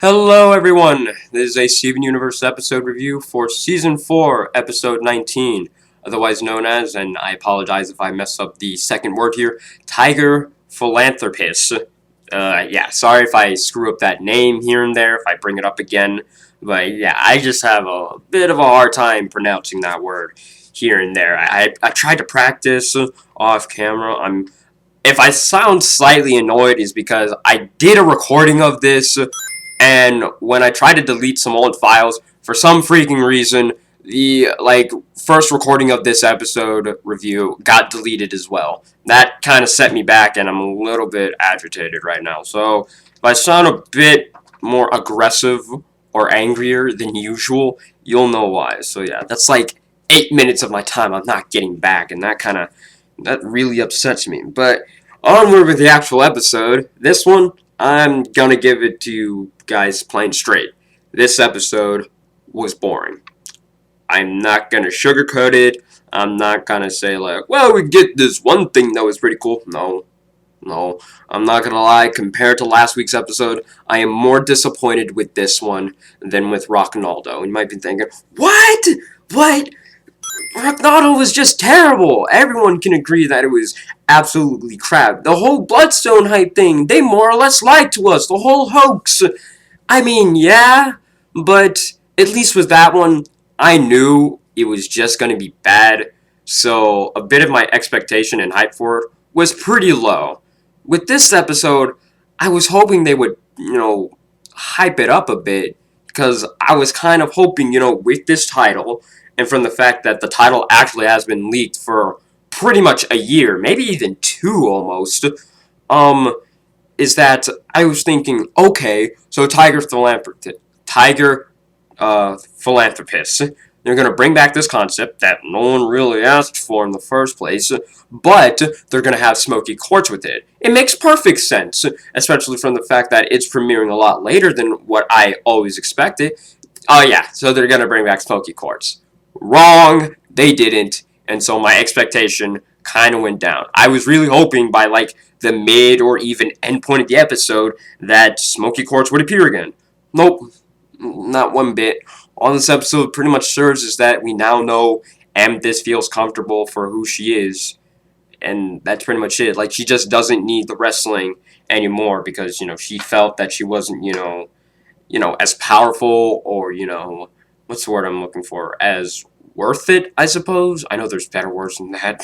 Hello, everyone. This is a Steven Universe episode review for Season 4, Episode 19, otherwise known as, and I apologize if I mess up the second word here, Tiger Philanthropist. Sorry if I screw up that name here and there, if I bring it up again, but yeah, I just have a bit of a hard time pronouncing that word here and there. I tried to practice off camera. If I sound slightly annoyed, is because I did a recording of this. And when I tried to delete some old files, for some freaking reason, the first recording of this episode review got deleted as well. That kind of set me back, and I'm a little bit agitated right now. So if I sound a bit more aggressive or angrier than usual, you'll know why. So yeah, that's like 8 minutes of my time I'm not getting back, and that really upsets me. But onward with the actual episode. This one, I'm gonna give it to you guys plain straight. This episode was boring. I'm not gonna sugarcoat it. I'm not gonna say like, well, we get this one thing that was pretty cool. No. I'm not gonna lie. Compared to last week's episode, I am more disappointed with this one than with Rocknaldo. You might be thinking, what? What? Rocknaldo was just terrible. Everyone can agree that it was absolutely crap. The whole Bloodstone hype thing, they more or less lied to us. The whole hoax. I mean, yeah, but at least with that one, I knew it was just going to be bad. So a bit of my expectation and hype for it was pretty low. With this episode, I was hoping they would, hype it up a bit. Because I was kind of hoping, with this title, and from the fact that the title actually has been leaked for pretty much a year, maybe even two almost, is that I was thinking, okay, so Philanthropist, they're going to bring back this concept that no one really asked for in the first place, but they're going to have Smoky Quartz with it. It makes perfect sense, especially from the fact that it's premiering a lot later than what I always expected. Oh yeah, so they're going to bring back Smoky Quartz. Wrong, they didn't, and so my expectation kind of went down. I was really hoping by the mid or even end point of the episode that Smoky Quartz would appear again. Nope, not one bit. All this episode pretty much serves is that we now know Amethyst feels comfortable for who she is, and that's pretty much it. She just doesn't need the wrestling anymore because she felt that she wasn't as powerful or what's the word I'm looking for, as worth it, I suppose. I know there's better words than that,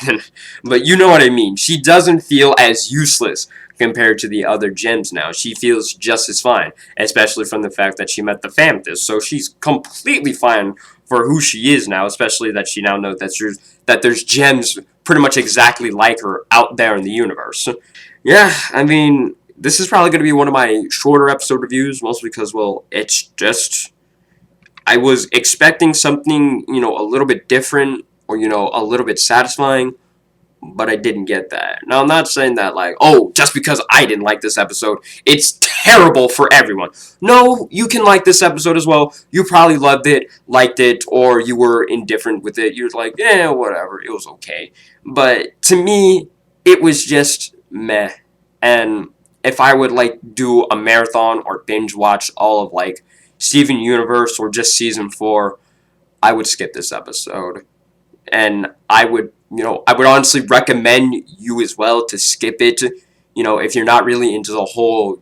but you know what I mean. She doesn't feel as useless compared to the other gems now. She feels just as fine, especially from the fact that she met the Famethist, so she's completely fine for who she is now, especially that she now knows that there's gems pretty much exactly like her out there in the universe. Yeah, I mean, this is probably going to be one of my shorter episode reviews, mostly because, well, it's just... I was expecting something, a little bit different or, a little bit satisfying, but I didn't get that. Now, I'm not saying that, just because I didn't like this episode, it's terrible for everyone. No, you can like this episode as well. You probably loved it, liked it, or you were indifferent with it. You're like, yeah, whatever, it was okay. But to me, it was just meh. And if I would, do a marathon or binge watch all of, Steven Universe or just Season 4, I would skip this episode. And I would honestly recommend you as well to skip it. If you're not really into the whole,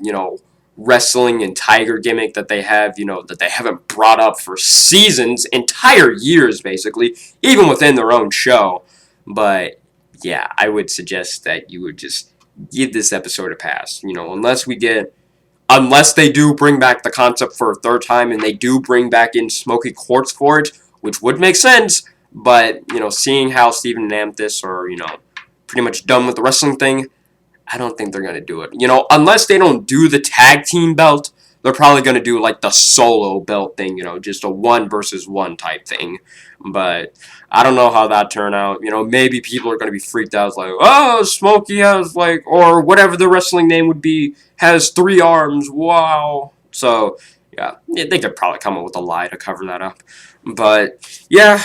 wrestling and tiger gimmick that they have, that they haven't brought up for seasons, entire years, basically, even within their own show. But, yeah, I would suggest that you would just give this episode a pass. Unless they do bring back the concept for a third time and they do bring back in Smoky Quartz for it, which would make sense, but, seeing how Steven and Amethyst are, pretty much done with the wrestling thing, I don't think they're going to do it. Unless they don't do the tag team belt, they're probably going to do, the solo belt thing, just a 1-versus-1 type thing. But I don't know how that turned out. Maybe people are going to be freaked out, oh, Smokey has, or whatever the wrestling name would be, has 3 arms, wow. So, yeah, they could probably come up with a lie to cover that up. But, yeah,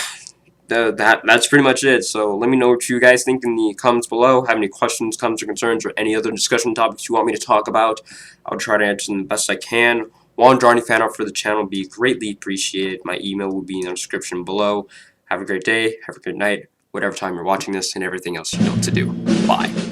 that's pretty much it. So let me know what you guys think in the comments below. Have any questions, comments, or concerns, or any other discussion topics you want me to talk about. I'll try to answer them the best I can. Want to draw any fan art for the channel, be greatly appreciated. My email will be in the description below. Have a great day, have a good night, whatever time you're watching this, and everything else you know what to do. Bye.